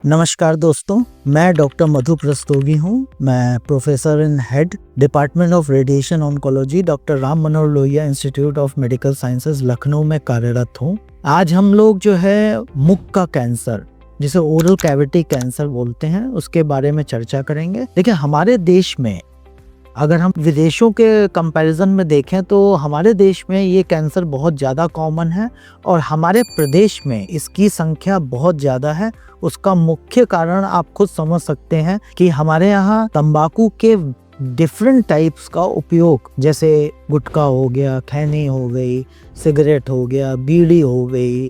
नमस्कार दोस्तों, मैं डॉक्टर मधु प्रस्तोगी हूँ। मैं professor in head department of radiation oncology doctor Ram Manohar Lohia institute of medical sciences Lucknow में कार्यरत हूँ। आज हम लोग जो है मुख का कैंसर, जिसे ओरल कैविटी कैंसर बोलते हैं, उसके बारे में चर्चा करेंगे। देखिए, हमारे देश में अगर हम विदेशों के कंपैरिजन में देखें तो हमारे देश में ये कैंसर बहुत ज़्यादा कॉमन है और हमारे प्रदेश में इसकी संख्या बहुत ज़्यादा है। उसका मुख्य कारण आप खुद समझ सकते हैं कि हमारे यहाँ तंबाकू के डिफरेंट टाइप्स का उपयोग, जैसे गुटखा हो गया, खैनी हो गई, सिगरेट हो गया, बीड़ी हो गई,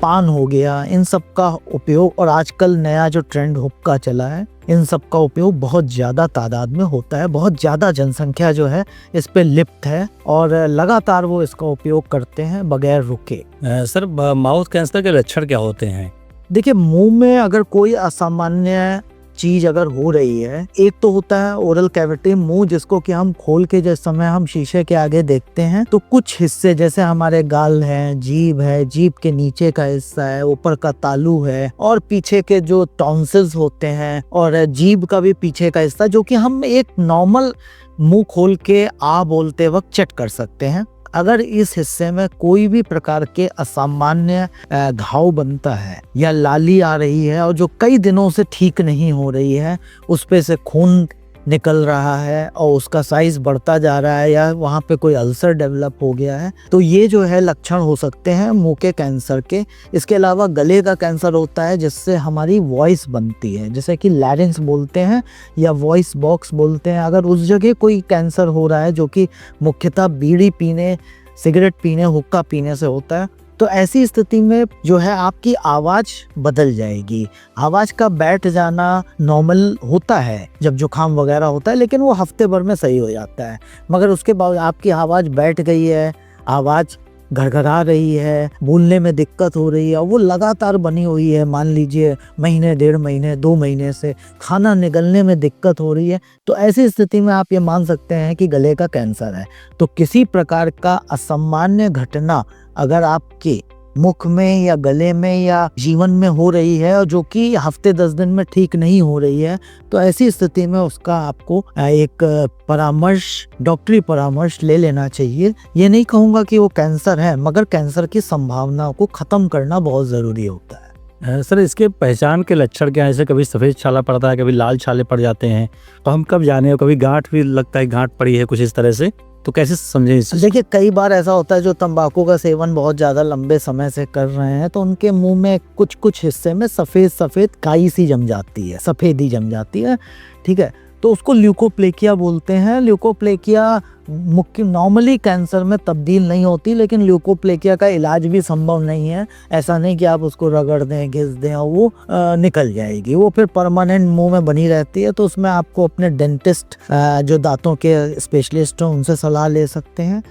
पान हो गया, इन सब का उपयोग, और आजकल नया जो ट्रेंड हुक्का चला है, इन सब का उपयोग बहुत ज़्यादा तादाद में होता है। बहुत ज़्यादा जनसंख्या जो है इस पे लिप्त है और लगातार वो इसका उपयोग करते हैं बगैर रुके। सर, माउथ कैंसर के लक्षण क्या होते हैं? देखिए, मुंह में अगर कोई असामान्य चीज अगर हो रही है, एक तो होता है ओरल कैविटी, मुंह जिसको कि हम खोल के जिस समय हम शीशे के आगे देखते हैं तो कुछ हिस्से जैसे हमारे गाल हैं, जीभ है, जीभ के नीचे का हिस्सा है, ऊपर का तालू है और पीछे के जो टॉन्सिल्स होते हैं और जीभ का भी पीछे का हिस्सा, जो कि हम एक नॉर्मल मुंह खोल के आ बोलते वक्त चेक कर सकते हैं। अगर इस हिस्से में कोई भी प्रकार के असामान्य घाव बनता है या लाली आ रही है और जो कई दिनों से ठीक नहीं हो रही है, उस पे से खून निकल रहा है और उसका साइज बढ़ता जा रहा है या वहाँ पे कोई अल्सर डेवलप हो गया है, तो ये जो है लक्षण हो सकते हैं मुंह के कैंसर के। इसके अलावा गले का कैंसर होता है जिससे हमारी वॉइस बनती है, जैसे कि लैरिंक्स बोलते हैं या वॉइस बॉक्स बोलते हैं। अगर उस जगह कोई कैंसर हो रहा है जो कि मुख्यतः बीड़ी पीने, सिगरेट पीने, हुक्का पीने से होता है, तो ऐसी स्थिति में जो है आपकी आवाज़ बदल जाएगी। आवाज़ का बैठ जाना नॉर्मल होता है जब जुकाम वगैरह होता है, लेकिन वो हफ्ते भर में सही हो जाता है। मगर उसके बाद आपकी आवाज़ बैठ गई है, आवाज़ घरघरा रही है, बोलने में दिक्कत हो रही है और वो लगातार बनी हुई है, मान लीजिए महीने, 1.5 महीने, 2 महीने से खाना निगलने में दिक्कत हो रही है, तो ऐसी स्थिति में आप ये मान सकते हैं कि गले का कैंसर है। तो किसी प्रकार का असामान्य घटना अगर आपके मुख में या गले में या जीवन में हो रही है और जो कि हफ्ते 10 दिन में ठीक नहीं हो रही है, तो ऐसी स्थिति में उसका आपको एक परामर्श, डॉक्टरी परामर्श ले लेना चाहिए। ये नहीं कहूँगा कि वो कैंसर है, मगर कैंसर की संभावना को ख़त्म करना बहुत ज़रूरी होता है। सर, इसके पहचान के लक्षण क्या है? जैसे कभी सफ़ेद छाला पड़ता है, कभी लाल छाले पड़ जाते हैं, तो हम कब जाने? कभी गांठ भी लगता है, गांठ पड़ी है कुछ इस तरह से, तो कैसे समझें इस? देखिए, कई बार ऐसा होता है जो तंबाकू का सेवन बहुत ज़्यादा लंबे समय से कर रहे हैं तो उनके मुंह में कुछ हिस्से में सफ़ेद काई सी जम जाती है, सफ़ेदी जम जाती है, ठीक है, तो उसको ल्यूकोप्लेकिया बोलते हैं। ल्यूकोप्लेकिया मुख्य नॉर्मली कैंसर में तब्दील नहीं होती, लेकिन ल्यूकोप्लेकिया का इलाज भी संभव नहीं है। ऐसा नहीं कि आप उसको रगड़ दें, घिस दें और वो निकल जाएगी, वो फिर परमानेंट मुंह में बनी रहती है। तो उसमें आपको अपने डेंटिस्ट, जो दांतों के स्पेशलिस्ट हैं, उनसे सलाह ले सकते हैं।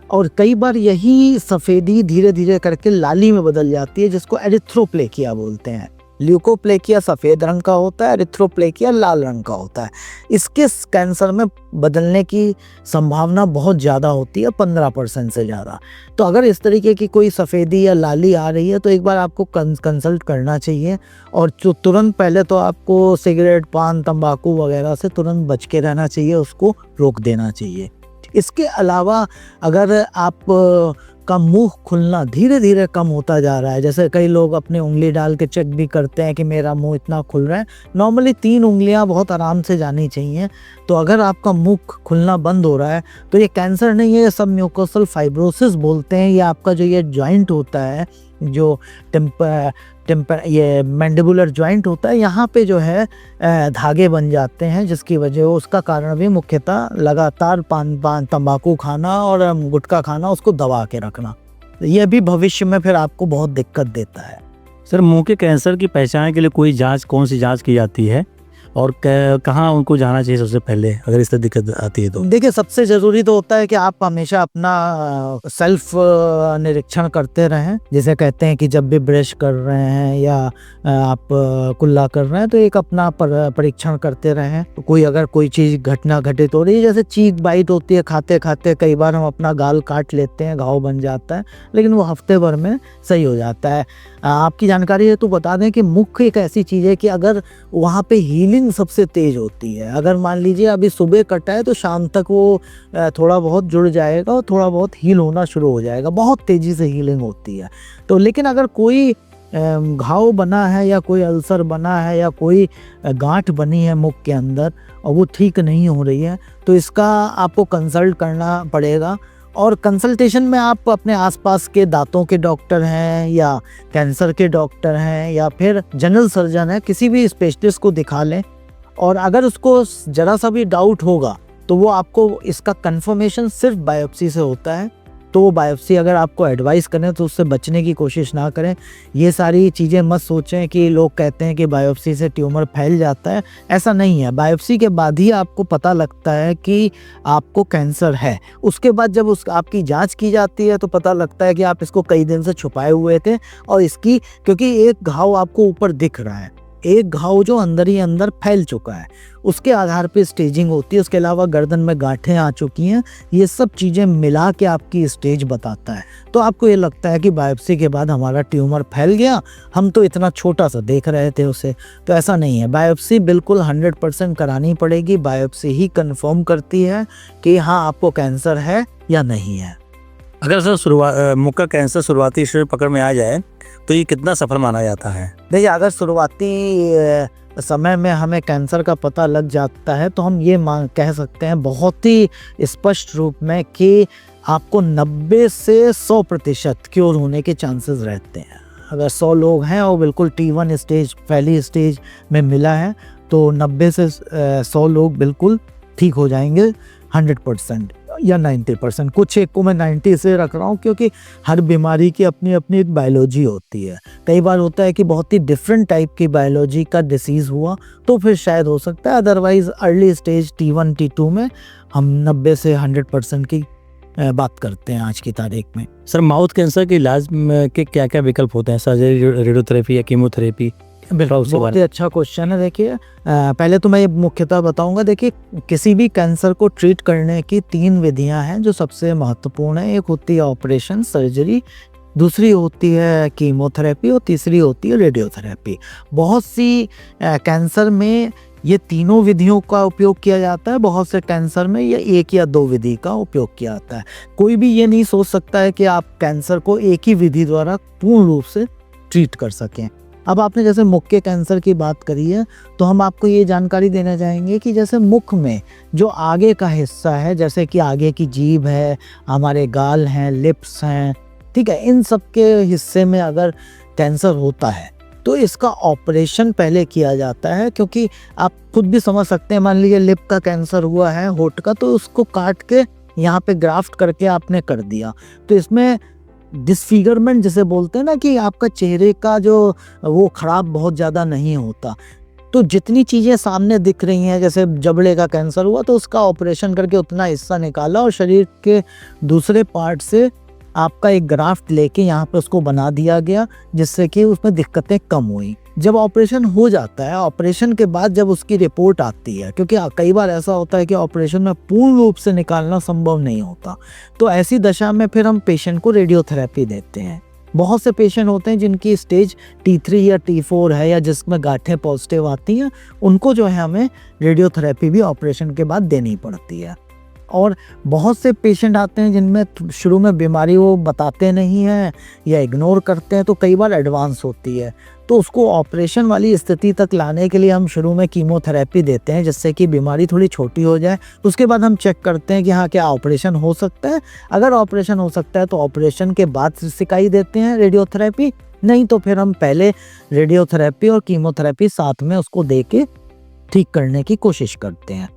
और कई बार यही सफ़ेदी धीरे धीरे करके लाली में बदल जाती है, जिसको एरिथ्रोप्लेकिया बोलते हैं। ल्यूकोप्लेकिया सफ़ेद रंग का होता है, एरिथ्रोप्लेकिया लाल रंग का होता है। इसके कैंसर में बदलने की संभावना बहुत ज़्यादा होती है, 15% से ज़्यादा। तो अगर इस तरीके की कोई सफ़ेदी या लाली आ रही है तो एक बार आपको कंसल्ट करना चाहिए और जो तुरंत पहले तो आपको सिगरेट, पान, तंबाकू वगैरह से तुरंत बच के रहना चाहिए, उसको रोक देना चाहिए। इसके अलावा अगर आप का मुंह खुलना धीरे धीरे कम होता जा रहा है, जैसे कई लोग अपनी उंगली डाल के चेक भी करते हैं कि मेरा मुंह इतना खुल रहा है, नॉर्मली 3 उंगलियां बहुत आराम से जानी चाहिए। तो अगर आपका मुंह खुलना बंद हो रहा है तो ये कैंसर नहीं है, ये सब म्यूकोसल फाइब्रोसिस बोलते हैं। ये आपका जो ये जॉइंट होता है, जो ये मैंडिबुलर जॉइंट होता है, यहाँ पे जो है धागे बन जाते हैं, जिसकी वजह उसका कारण भी मुख्यतः लगातार पान तंबाकू खाना और गुटखा खाना, उसको दबा के रखना, ये भी भविष्य में फिर आपको बहुत दिक्कत देता है। सर, मुंह के कैंसर की पहचान के लिए कोई जांच, कौन सी जांच की जाती है? और कहाँ उनको जाना चाहिए सबसे पहले अगर इस तरह दिक्कत आती है तो? देखिए, सबसे ज़रूरी तो होता है कि आप हमेशा अपना सेल्फ निरीक्षण करते रहें। जिसे कहते हैं कि जब भी ब्रश कर रहे हैं या आप कुल्ला कर रहे हैं तो एक अपना परीक्षण करते रहें। तो कोई चीज़ घटना घटित हो रही है, जैसे चीक बाइट होती है खाते खाते, कई बार हम अपना गाल काट लेते हैं, घाव बन जाता है, लेकिन वो हफ्ते भर में सही हो जाता है। आपकी जानकारी है तो बता दें कि मुख एक ऐसी चीज़ है कि अगर वहाँ पे हीलिंग सबसे तेज होती है। अगर मान लीजिए अभी सुबह कटा है तो शाम तक वो थोड़ा बहुत जुड़ जाएगा और थोड़ा बहुत हील होना शुरू हो जाएगा, बहुत तेज़ी से हीलिंग होती है। तो लेकिन अगर कोई घाव बना है या कोई अल्सर बना है या कोई गांठ बनी है मुख के अंदर और वो ठीक नहीं हो रही है, तो इसका आपको कंसल्ट करना पड़ेगा। और कंसल्टेशन में आप अपने आसपास के दांतों के डॉक्टर हैं या कैंसर के डॉक्टर हैं या फिर जनरल सर्जन है, किसी भी स्पेशलिस्ट को दिखा लें। और अगर उसको ज़रा सा भी डाउट होगा तो वो आपको इसका कंफर्मेशन सिर्फ बायोप्सी से होता है। तो वो बायोप्सी अगर आपको एडवाइस करें तो उससे बचने की कोशिश ना करें। ये सारी चीज़ें मत सोचें कि लोग कहते हैं कि बायोप्सी से ट्यूमर फैल जाता है, ऐसा नहीं है। बायोप्सी के बाद ही आपको पता लगता है कि आपको कैंसर है। उसके बाद जब आपकी जांच की जाती है तो पता लगता है कि आप इसको कई दिन से छुपाए हुए थे और इसकी, क्योंकि एक घाव आपको ऊपर दिख रहा है, एक घाव जो अंदर ही अंदर फैल चुका है, उसके आधार पे स्टेजिंग होती है। उसके अलावा गर्दन में गांठें आ चुकी हैं, ये सब चीज़ें मिला के आपकी स्टेज बताता है। तो आपको ये लगता है कि बायोप्सी के बाद हमारा ट्यूमर फैल गया, हम तो इतना छोटा सा देख रहे थे उसे। तो ऐसा नहीं है, बायोप्सी बिल्कुल 100% करानी पड़ेगी। बायोप्सी ही कंफर्म करती है कि हाँ आपको कैंसर है या नहीं है। अगर सर मुख का कैंसर शुरुआती स्टेज पकड़ में आ जाए तो ये कितना सफल माना जाता है? देखिए, अगर शुरुआती समय में हमें कैंसर का पता लग जाता है तो हम ये कह सकते हैं बहुत ही स्पष्ट रूप में कि आपको 90 से 100% क्योर होने के चांसेस रहते हैं। अगर 100 लोग हैं और बिल्कुल T1 स्टेज, पहली स्टेज में मिला है, तो 90 से 100 लोग बिल्कुल ठीक हो जाएंगे 100% या 90%। कुछ एक को मैं 90 से रख रहा हूँ क्योंकि हर बीमारी की अपनी अपनी एक बायोलॉजी होती है। कई बार होता है कि बहुत ही डिफरेंट टाइप की बायोलॉजी का डिसीज़ हुआ तो फिर शायद हो सकता है, otherwise early stage T1 T2 में हम 90 से 100% की बात करते हैं आज की तारीख में। सर माउथ कैंसर के इलाज के क्या क्या विकल्प होते हैं? सर्जरी, रेडियोथेरेपी या कीमोथेरेपी? बहुत ही अच्छा क्वेश्चन है। देखिए, पहले तो मैं ये मुख्यतः बताऊंगा। देखिए, किसी भी कैंसर को ट्रीट करने की 3 विधियां हैं जो सबसे महत्वपूर्ण है। एक होती है ऑपरेशन, सर्जरी, दूसरी होती है कीमोथेरेपी और तीसरी होती है रेडियोथेरेपी। बहुत सी कैंसर में ये तीनों विधियों का उपयोग किया जाता है, बहुत से कैंसर में ये 1 या 2 विधि का उपयोग किया जाता है। कोई भी ये नहीं सोच सकता है कि आप कैंसर को एक ही विधि द्वारा पूर्ण रूप से ट्रीट कर सकें। अब आपने जैसे मुख के कैंसर की बात करी है, तो हम आपको ये जानकारी देना चाहेंगे कि जैसे मुख में जो आगे का हिस्सा है, जैसे कि आगे की जीभ है, हमारे गाल हैं, लिप्स हैं, ठीक है, इन सब के हिस्से में अगर कैंसर होता है तो इसका ऑपरेशन पहले किया जाता है। क्योंकि आप खुद भी समझ सकते हैं, मान लीजिए लिप का कैंसर हुआ है, होठ का, तो उसको काट के यहाँ पे ग्राफ्ट करके आपने कर दिया, तो इसमें डिसफिगरमेंट जिसे बोलते हैं ना, कि आपका चेहरे का जो वो खराब बहुत ज़्यादा नहीं होता। तो जितनी चीज़ें सामने दिख रही हैं, जैसे जबड़े का कैंसर हुआ तो उसका ऑपरेशन करके उतना हिस्सा निकाला और शरीर के दूसरे पार्ट से आपका एक ग्राफ्ट लेके यहाँ पे उसको बना दिया गया, जिससे कि उसमें दिक्कतें कम हुई। जब ऑपरेशन हो जाता है, ऑपरेशन के बाद जब उसकी रिपोर्ट आती है, क्योंकि कई बार ऐसा होता है कि ऑपरेशन में पूर्ण रूप से निकालना संभव नहीं होता, तो ऐसी दशा में फिर हम पेशेंट को रेडियोथेरेपी देते हैं। बहुत से पेशेंट होते हैं जिनकी स्टेज T3 या T4 है या जिसमें गांठें पॉजिटिव आती हैं, उनको जो है हमें रेडियोथेरेपी भी ऑपरेशन के बाद देनी पड़ती है। और बहुत से पेशेंट आते हैं जिनमें शुरू में बीमारी वो बताते नहीं हैं या इग्नोर करते हैं, तो कई बार एडवांस होती है, तो उसको ऑपरेशन वाली स्थिति तक लाने के लिए हम शुरू में कीमोथेरेपी देते हैं, जिससे कि बीमारी थोड़ी छोटी हो जाए। उसके बाद हम चेक करते हैं कि हाँ क्या ऑपरेशन हो सकता है। अगर ऑपरेशन हो सकता है तो ऑपरेशन के बाद सिकाई देते हैं रेडियोथेरेपी, नहीं तो फिर हम पहले रेडियोथेरेपी और कीमोथेरेपी साथ में उसको दे के ठीक करने की कोशिश करते हैं।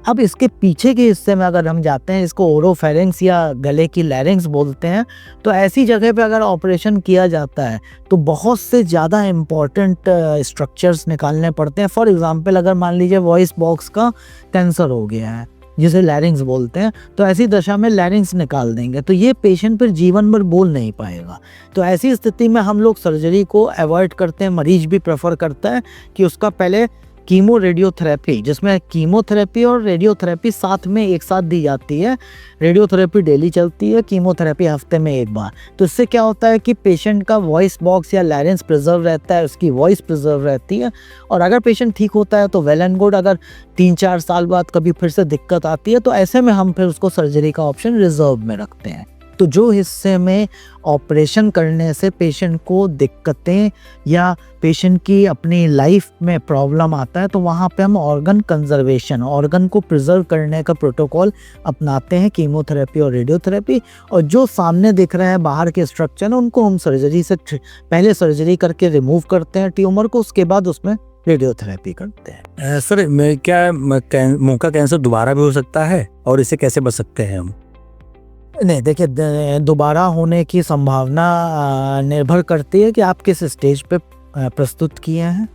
अब इसके पीछे के हिस्से में अगर हम जाते हैं, इसको ओरोफेरिंक्स या गले की लैरिंक्स बोलते हैं, तो ऐसी जगह पे अगर ऑपरेशन किया जाता है तो बहुत से ज़्यादा इम्पॉर्टेंट स्ट्रक्चर्स निकालने पड़ते हैं। फॉर एग्जांपल अगर मान लीजिए वॉइस बॉक्स का कैंसर हो गया है जिसे लैरिंक्स बोलते हैं, तो ऐसी दशा में लैरिंक्स निकाल देंगे तो ये पेशेंट फिर जीवन भर बोल नहीं पाएगा। तो ऐसी स्थिति में हम लोग सर्जरी को अवॉइड करते हैं। मरीज भी प्रेफर करता है कि उसका पहले कीमो रेडियोथेरेपी, जिसमें कीमोथेरेपी और रेडियोथेरेपी साथ में एक साथ दी जाती है। रेडियोथेरेपी डेली चलती है, कीमोथेरेपी हफ्ते में एक बार। तो इससे क्या होता है कि पेशेंट का वॉइस बॉक्स या लैरिंक्स प्रिजर्व रहता है, उसकी वॉइस प्रिजर्व रहती है। और अगर पेशेंट ठीक होता है तो वेल एंड गुड। अगर 3-4 साल बाद कभी फिर से दिक्कत आती है तो ऐसे में हम फिर उसको सर्जरी का ऑप्शन रिजर्व में रखते हैं। तो जो हिस्से में ऑपरेशन करने से पेशेंट को दिक्कतें या पेशेंट की अपनी लाइफ में प्रॉब्लम आता है, तो वहाँ पे हम ऑर्गन कंजर्वेशन, ऑर्गन को प्रिजर्व करने का प्रोटोकॉल अपनाते हैं, कीमोथेरेपी और रेडियोथेरेपी। और जो सामने दिख रहे हैं बाहर के स्ट्रक्चर, उनको हम सर्जरी से पहले सर्जरी करके रिमूव करते हैं ट्यूमर को, उसके बाद उसमें रेडियोथेरेपी करते हैं। सर क्या मुंह का कैंसर दोबारा भी हो सकता है और इससे कैसे बच सकते हैं हम? नहीं, देखिए दोबारा होने की संभावना निर्भर करती है कि आप किस स्टेज पे प्रस्तुत किए हैं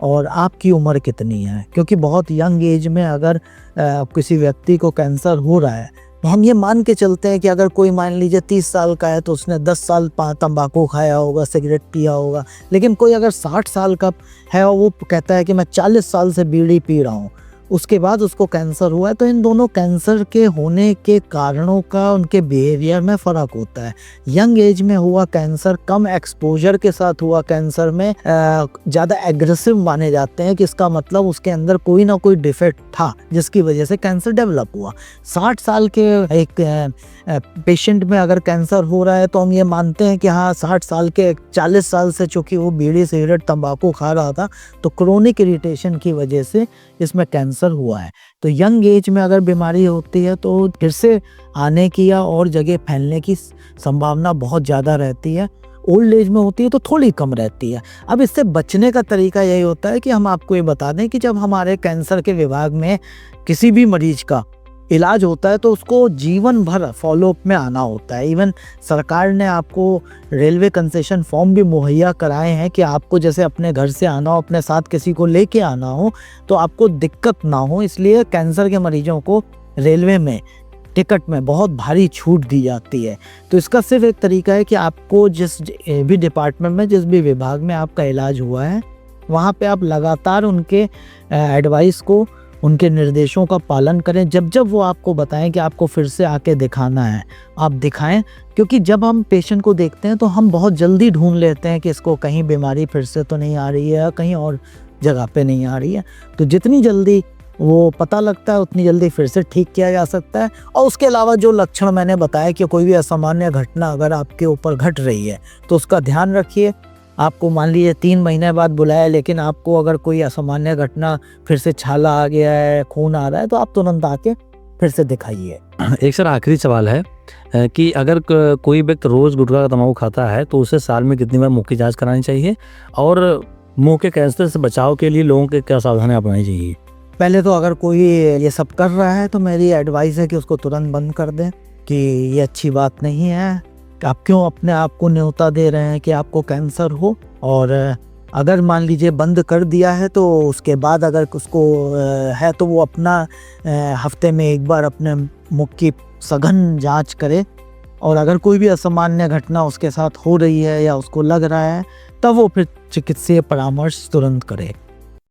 और आपकी उम्र कितनी है। क्योंकि बहुत यंग एज में अगर किसी व्यक्ति को कैंसर हो रहा है तो हम ये मान के चलते हैं कि अगर कोई मान लीजिए 30 साल का है तो उसने 10 साल तंबाकू खाया होगा, सिगरेट पिया होगा। लेकिन कोई अगर 60 साल का है और वो कहता है कि मैं 40 साल से बीड़ी पी रहा हूँ, उसके बाद उसको कैंसर हुआ है, तो इन दोनों कैंसर के होने के कारणों का उनके बिहेवियर में फ़र्क होता है। यंग एज में हुआ कैंसर, कम एक्सपोजर के साथ हुआ कैंसर में ज़्यादा एग्रेसिव माने जाते हैं कि इसका मतलब उसके अंदर कोई ना कोई डिफेक्ट था जिसकी वजह से कैंसर डेवलप हुआ। 60 साल के एक पेशेंट में अगर कैंसर हो रहा है तो हम ये मानते हैं कि हाँ 60 साल के 40 साल से चूँकि वो बीड़ी सिगरेट तंबाकू खा रहा था तो क्रोनिक इरिटेशन की वजह से इसमें कैंसर हुआ है। तो यंग एज में अगर बीमारी होती है तो फिर से आने की या और जगह फैलने की संभावना बहुत ज़्यादा रहती है। ओल्ड एज में होती है तो थोड़ी कम रहती है। अब इससे बचने का तरीका यही होता है कि हम आपको ये बता दें कि जब हमारे कैंसर के विभाग में किसी भी मरीज का इलाज होता है तो उसको जीवन भर फॉलोअप में आना होता है। इवन सरकार ने आपको रेलवे कंसेशन फॉर्म भी मुहैया कराए हैं कि आपको जैसे अपने घर से आना हो, अपने साथ किसी को लेके आना हो तो आपको दिक्कत ना हो, इसलिए कैंसर के मरीजों को रेलवे में टिकट में बहुत भारी छूट दी जाती है। तो इसका सिर्फ एक तरीका है कि आपको जिस भी डिपार्टमेंट में, जिस भी विभाग में आपका इलाज हुआ है, वहाँ पे आप लगातार उनके एडवाइस को, उनके निर्देशों का पालन करें। जब जब वो आपको बताएं कि आपको फिर से आके दिखाना है, आप दिखाएं। क्योंकि जब हम पेशेंट को देखते हैं तो हम बहुत जल्दी ढूंढ लेते हैं कि इसको कहीं बीमारी फिर से तो नहीं आ रही है, कहीं और जगह पे नहीं आ रही है। तो जितनी जल्दी वो पता लगता है उतनी जल्दी फिर से ठीक किया जा सकता है। और उसके अलावा जो लक्षण मैंने बताया कि कोई भी असामान्य घटना अगर आपके ऊपर घट रही है तो उसका ध्यान रखिए। आपको मान लीजिए 3 महीने बाद बुलाया, लेकिन आपको अगर कोई असामान्य घटना, फिर से छाला आ गया है, खून आ रहा है, तो आप तुरंत आके फिर से दिखाइए। एक सर आखिरी सवाल है कि अगर कोई व्यक्ति रोज़ गुटखा का तम्बाकू खाता है तो उसे साल में कितनी बार मुंह की जाँच करानी चाहिए, और मुंह के कैंसर से बचाव के लिए लोगों के क्या सावधानियाँ अपनानी चाहिए? पहले तो अगर कोई ये सब कर रहा है तो मेरी एडवाइस है कि उसको तुरंत बंद कर दें, कि ये अच्छी बात नहीं है। आप क्यों अपने आप को न्योता दे रहे हैं कि आपको कैंसर हो। और अगर मान लीजिए बंद कर दिया है तो उसके बाद अगर उसको है तो वो अपना हफ्ते में एक बार अपने मुख की सघन जांच करे। और अगर कोई भी असामान्य घटना उसके साथ हो रही है या उसको लग रहा है तब वो फिर चिकित्सीय परामर्श तुरंत करे।